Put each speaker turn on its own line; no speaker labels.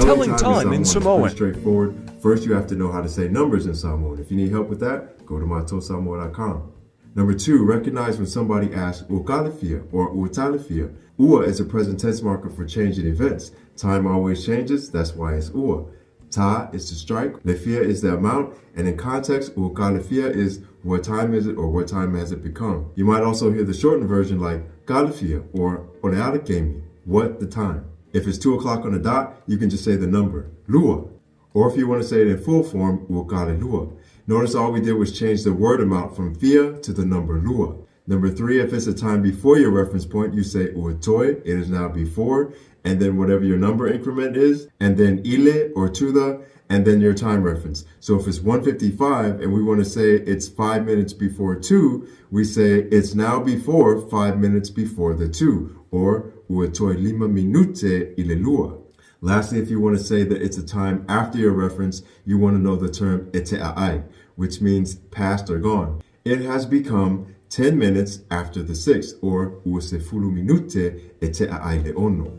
Telling time in Samoan.
Is pretty straightforward. First, you have to know how to say numbers in Samoan. If you need help with that, go to matosamoa.com. Number 2, recognize when somebody asks ukalifia or utalifia. Ua is a present tense marker for changing events. Time always changes, that's why it's ua. Ta is to strike, lefia is the amount, and in context, ukalifia is what time is it or what time has it become. You might also hear the shortened version like kalifia or onealakemi, what the time. If it's 2 o'clock on the dot, you can just say the number, lua. Or if you want to say it in full form, lua. Notice all we did was change the word amount from fia to the number lua. Number 3, if it's a time before your reference point, you say uatoi, it is now before, and then whatever your number increment is, and then ile or to the, and then your time reference. So if it's 1:55 and we want to say it's 5 minutes before 2, we say it's now before 5 minutes before the 2, or uatoi lima minute ile lua. Lastly, if you want to say that it's a time after your reference, you want to know the term ete'ai, which means past or gone. It has become 10 minutes after the 6th, or uasefulu minute ete'ai leono.